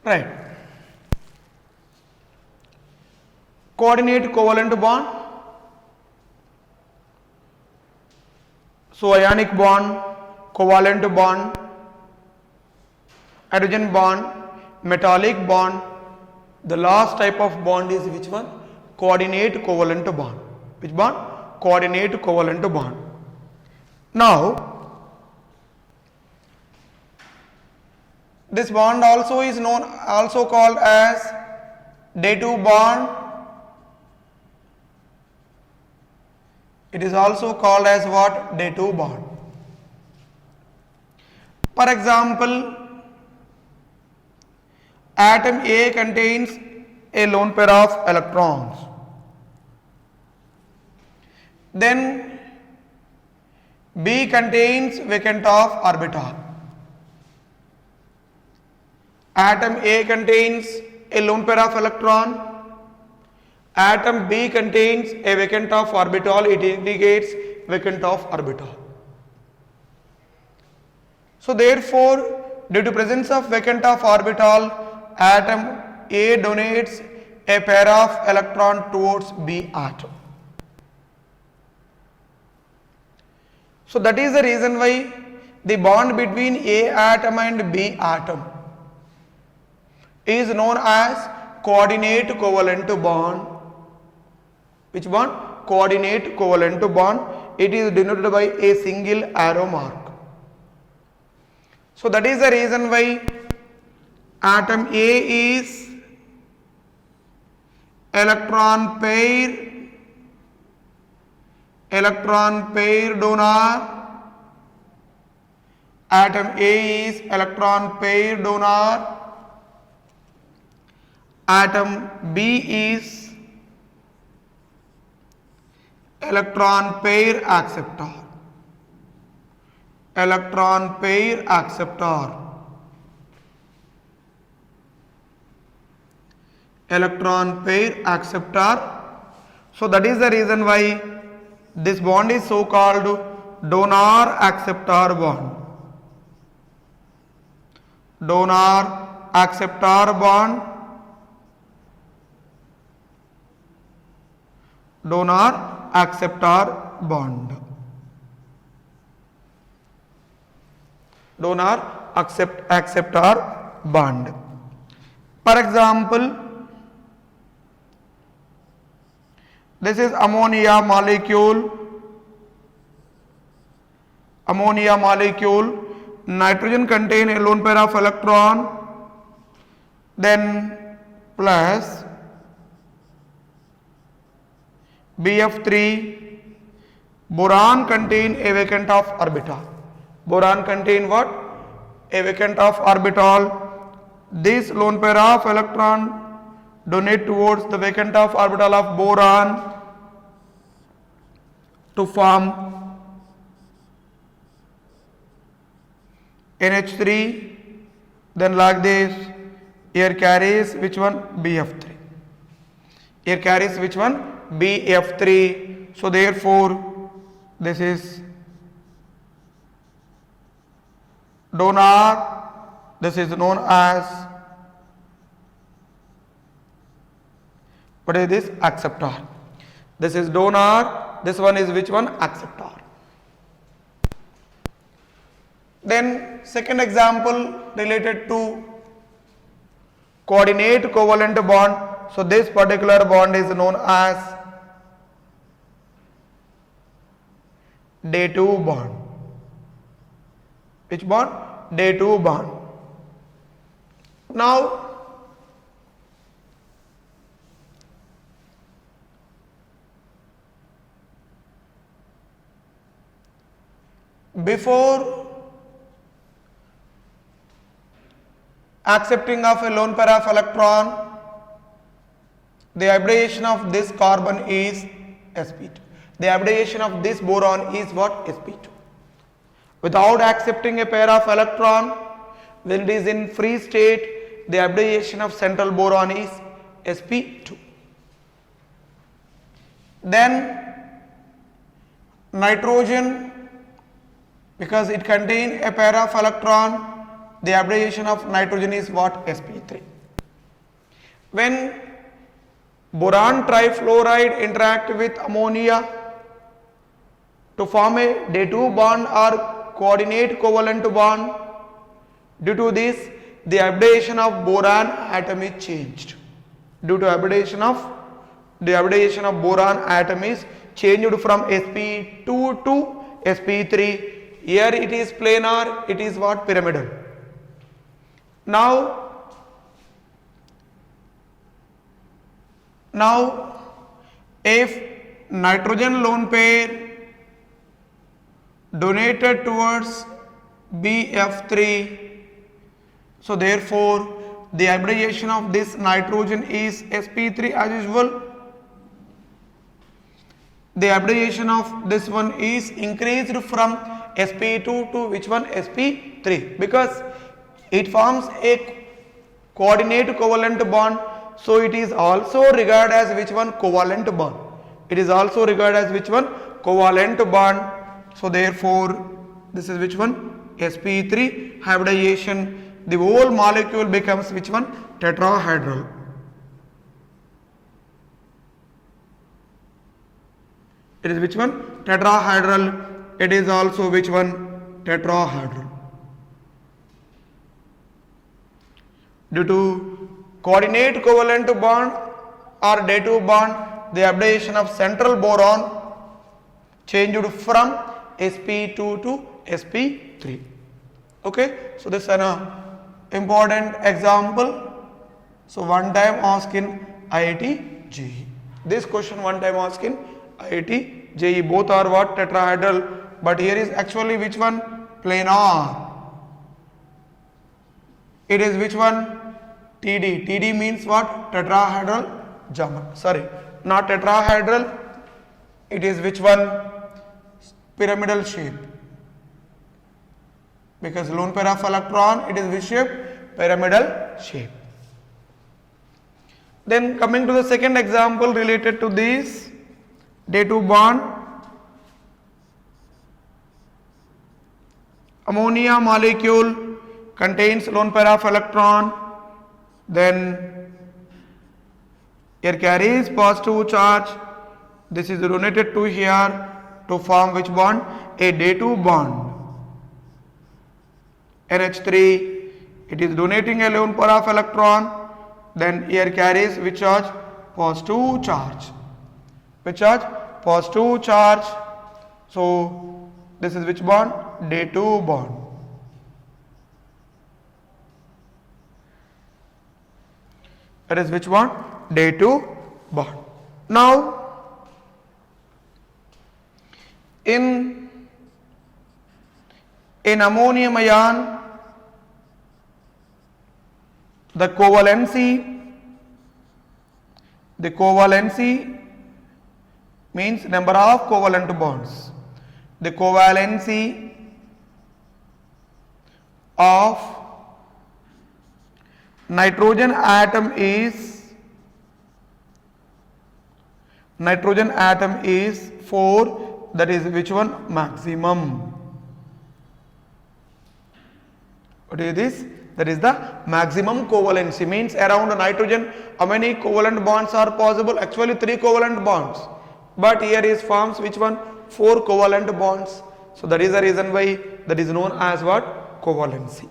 Right. Coordinate covalent bond. So ionic bond, covalent bond, hydrogen bond, metallic bond. The last type of bond is which one? Coordinate covalent bond. Which bond? Coordinate covalent bond. Now this bond also is known, also called as day2 bond. It is also called as what? Day2 bond. For example, atom A contains a lone pair of electrons. Then B contains vacant of orbital. Atom A contains a lone pair of electron. Atom B contains a vacant of orbital. It indicates vacant of orbital. So therefore, due to presence of vacant of orbital, atom A donates a pair of electron towards B atom. So that is the reason why the bond between A atom and B atom is known as coordinate covalent bond. Which bond? Coordinate covalent bond. It is denoted by a single arrow mark. So that is the reason why atom A is electron pair donor. Atom A is electron pair donor. Atom B is electron pair acceptor. Electron pair acceptor. Electron pair acceptor. So that is the reason why this bond is so called donor acceptor bond. Donor acceptor bond. Donor acceptor bond. Donor acceptor bond. For example, this is ammonia molecule. Ammonia molecule. Nitrogen contain a lone pair of electron. Then plus BF3. Boron contain a vacant of orbital. Boron contain what? A vacant of orbital. This lone pair of electron donate towards the vacant of orbital of boron to form NH3. Then like this, here carries which one? BF3. Here carries which one? BF3. So therefore, this is donor. This is known as, what is this? Acceptor. This is donor. This one is which one? Acceptor. Then second example related to coordinate covalent bond. So this particular bond is known as day2 bond. Which bond? Day2 bond. Now before accepting of a lone pair of electron, the abbreviation of this carbon is sp2. The abbreviation of this boron is what? sp2. Without accepting a pair of electron, when it is in free state, the abbreviation of central boron is sp2. Then nitrogen, because it contains a pair of electron, the abbreviation of nitrogen is what? sp3. When boron trifluoride interact with ammonia to form a day 2 bond or coordinate covalent bond, due to this the hybridization of boron atom is changed. Due to hybridization of boron atom is changed from sp2 to sp3. Here it is planar, it is what? Pyramidal. Now if nitrogen lone pair donated towards BF3, so therefore the hybridization of this nitrogen is sp3 as usual. The hybridization of this one is increased from sp2 to which one? sp3, because it forms a coordinate covalent bond, so it is also regarded as which one? Covalent bond. It is also regarded as which one? Covalent bond. So therefore this is which one? sp3 hybridization. The whole molecule becomes which one? Tetrahedral. It is which one? Tetrahedral. It is also which one? Tetrahedral. Due to coordinate covalent bond or day 2 bond, the hybridization of central boron changed from sp2 to sp3. Okay, so this is an important example. So one time asked in IIT JEE. This question one time asked in IIT JEE. Both are what? Tetrahedral. But here is actually which one? Planar. It is which one? TD. TD means what? Tetrahedral geometry. Sorry, not tetrahedral. It is which one? Pyramidal shape. Because lone pair of electron, it is which shape? Pyramidal shape. Then coming to the second example related to this day 2 bond. Ammonia molecule contains lone pair of electron, then here carries positive charge. This is donated to here to form which bond? A day 2 bond. NH3, it is donating a lone pair of electron, then here carries which charge? Positive charge. Which charge? Positive charge. So this is which bond? Day 2 bond. That is which one? Day 2 bond. Now in ammonium ion, the covalency means number of covalent bonds. The covalency of nitrogen atom is 4. That is which one? Maximum. What is this? That is the maximum covalency. Means around nitrogen how many covalent bonds are possible? Actually 3 covalent bonds, but here is forms which one? 4 covalent bonds. So that is the reason why that is known as what? Covalency.